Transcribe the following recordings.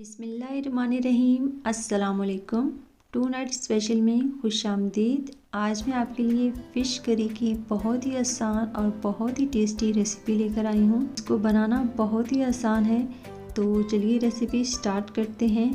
बिस्मिल्लाहिर्रहमानिर्रहीम। अस्सलामुअलैकुम। To night special में खुशामदीद। आज मैं आपके लिए फ़िश करी की बहुत ही आसान और बहुत ही टेस्टी रेसिपी लेकर आई हूँ। इसको बनाना बहुत ही आसान है, तो चलिए रेसिपी स्टार्ट करते हैं।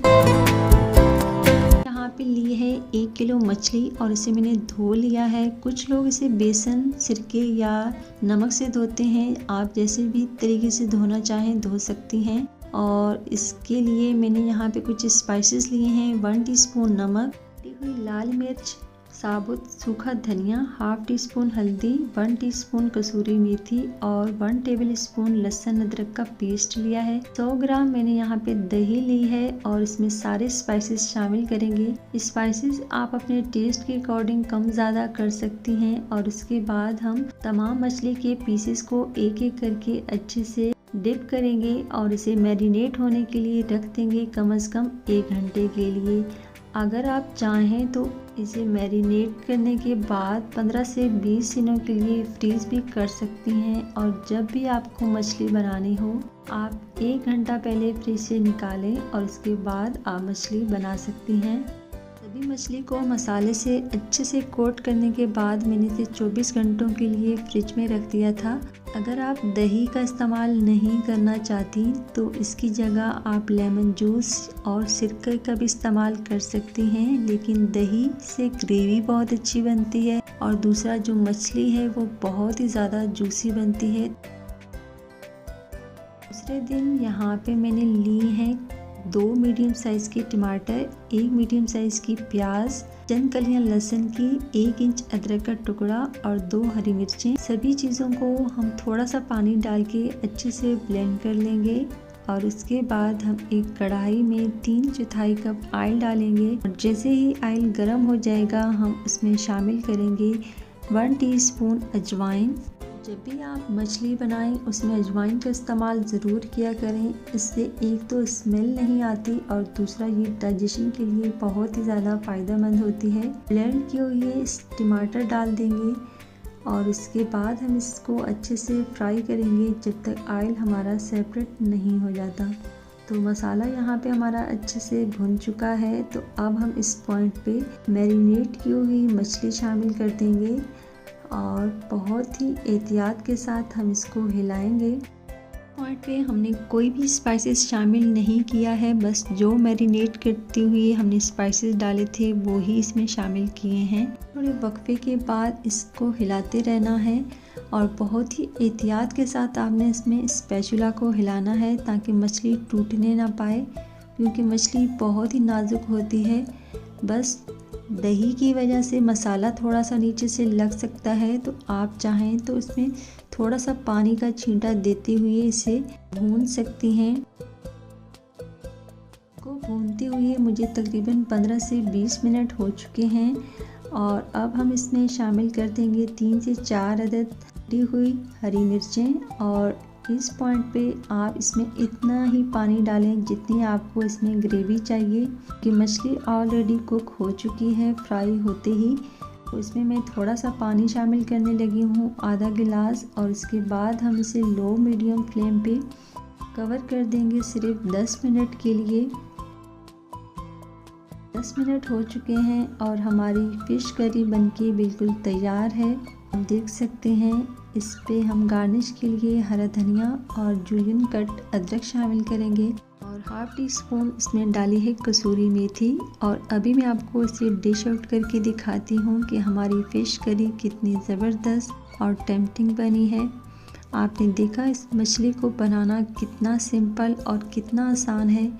यहाँ पे लिए है 1 किलो मछली और इसे मैंने धो लिया है। कुछ लोग इसे बेसन, सिरके या नमक से धोते हैं। आप जैसे भी तरीके से धोना चाहें धो सकती हैं। और इसके लिए मैंने यहाँ पे कुछ स्पाइसेस लिए हैं। 1 टीस्पून नमक, कटी हुई लाल मिर्च, साबुत सूखा धनिया, हाफ टी स्पून हल्दी, 1 टीस्पून कसूरी मेथी और 1 टेबल स्पून लहसुन अदरक का पेस्ट लिया है। 100 ग्राम मैंने यहाँ पे दही ली है और इसमें सारे स्पाइसेस शामिल करेंगे। स्पाइसेस आप अपने टेस्ट के अकॉर्डिंग कम ज़्यादा कर सकती हैं। और उसके बाद हम तमाम मछली के पीसेस को एक एक करके अच्छे से डिप करेंगे और इसे मैरिनेट होने के लिए रख देंगे कम से कम 1 घंटे के लिए। अगर आप चाहें तो इसे मैरिनेट करने के बाद 15 से 20 दिनों के लिए फ्रीज भी कर सकती हैं। और जब भी आपको मछली बनानी हो आप 1 घंटा पहले फ्रिज से निकालें और उसके बाद आप मछली बना सकती हैं। सभी मछली को मसाले से अच्छे से कोट करने के बाद मैंने इसे 24 घंटों के लिए फ्रिज में रख दिया था। अगर आप दही का इस्तेमाल नहीं करना चाहती तो इसकी जगह आप लेमन जूस और सिरके का भी इस्तेमाल कर सकती हैं, लेकिन दही से ग्रेवी बहुत अच्छी बनती है और दूसरा जो मछली है वो बहुत ही ज़्यादा जूसी बनती है। दूसरे दिन यहाँ पे मैंने ली है 2 मीडियम साइज़ के टमाटर, 1 मीडियम साइज़ की प्याज, चंद कलियां लहसुन की, 1 इंच अदरक का टुकड़ा और 2 हरी मिर्चें। सभी चीज़ों को हम थोड़ा सा पानी डाल के अच्छे से ब्लेंड कर लेंगे। और उसके बाद हम एक कढ़ाई में 3/4 कप ऑयल डालेंगे और जैसे ही ऑयल गर्म हो जाएगा हम उसमें शामिल करेंगे 1 टीस्पून अजवाइन। जब भी आप मछली बनाएं उसमें अजवाइन का इस्तेमाल ज़रूर किया करें। इससे एक तो स्मेल नहीं आती और दूसरा ये डाइजेशन के लिए बहुत ही ज़्यादा फ़ायदेमंद होती है। ब्लेंड किए हुए टमाटर डाल देंगे और उसके बाद हम इसको अच्छे से फ्राई करेंगे जब तक ऑयल हमारा सेपरेट नहीं हो जाता। तो मसाला यहाँ पे हमारा अच्छे से भुन चुका है। तो अब हम इस पॉइंट पे मैरिनेट की हुई मछली शामिल कर देंगे और बहुत ही एहतियात के साथ हम इसको हिलाएंगे। पॉइंट पे हमने कोई भी स्पाइसेस शामिल नहीं किया है, बस जो मैरिनेट करते हुए हमने स्पाइसेस डाले थे वो ही इसमें शामिल किए हैं। थोड़े वक्फे के बाद इसको हिलाते रहना है और बहुत ही एहतियात के साथ आपने इसमें स्पैचुला को हिलाना है ताकि मछली टूटने ना पाए, क्योंकि मछली बहुत ही नाजुक होती है। बस दही की वजह से मसाला थोड़ा सा नीचे से लग सकता है, तो आप चाहें तो इसमें थोड़ा सा पानी का छींटा देते हुए इसे भून सकती हैं। को भूनते हुए मुझे तकरीबन 15 से 20 मिनट हो चुके हैं और अब हम इसमें शामिल कर देंगे 3 से 4 अदद कटी हुई हरी मिर्चें। और इस पॉइंट पे आप इसमें इतना ही पानी डालें जितनी आपको इसमें ग्रेवी चाहिए, कि मछली ऑलरेडी कुक हो चुकी है फ्राई होते ही। तो इसमें मैं थोड़ा सा पानी शामिल करने लगी हूँ, आधा गिलास। और इसके बाद हम इसे लो मीडियम फ्लेम पे कवर कर देंगे सिर्फ 10 मिनट के लिए। 10 मिनट हो चुके हैं और हमारी फ़िश करी बनके बिल्कुल तैयार है। हम देख सकते हैं इस पे हम गार्निश के लिए हरा धनिया और जूलियन कट अदरक शामिल करेंगे और हाफ टी स्पून इसमें डाली है कसूरी मेथी। और अभी मैं आपको इसे डिश आउट करके दिखाती हूँ कि हमारी फ़िश करी कितनी ज़बरदस्त और टेम्पटिंग बनी है। आपने देखा इस मछली को बनाना कितना सिंपल और कितना आसान है।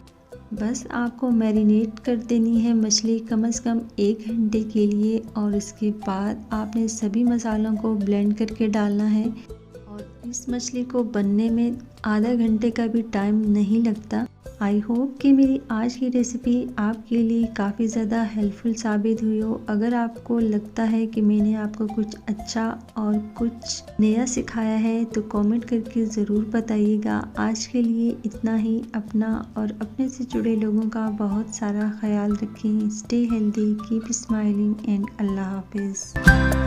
बस आपको मैरिनेट कर देनी है मछली कम से कम 1 घंटे के लिए और इसके बाद आपने सभी मसालों को ब्लेंड करके डालना है। और इस मछली को बनने में आधा घंटे का भी टाइम नहीं लगता। आई होप कि मेरी आज की रेसिपी आपके लिए काफ़ी ज़्यादा हेल्पफुल साबित हुई हो। अगर आपको लगता है कि मैंने आपको कुछ अच्छा और कुछ नया सिखाया है तो कमेंट करके ज़रूर बताइएगा। आज के लिए इतना ही। अपना और अपने से जुड़े लोगों का बहुत सारा ख्याल रखें। Stay healthy, keep smiling and अल्लाह हाफिज़।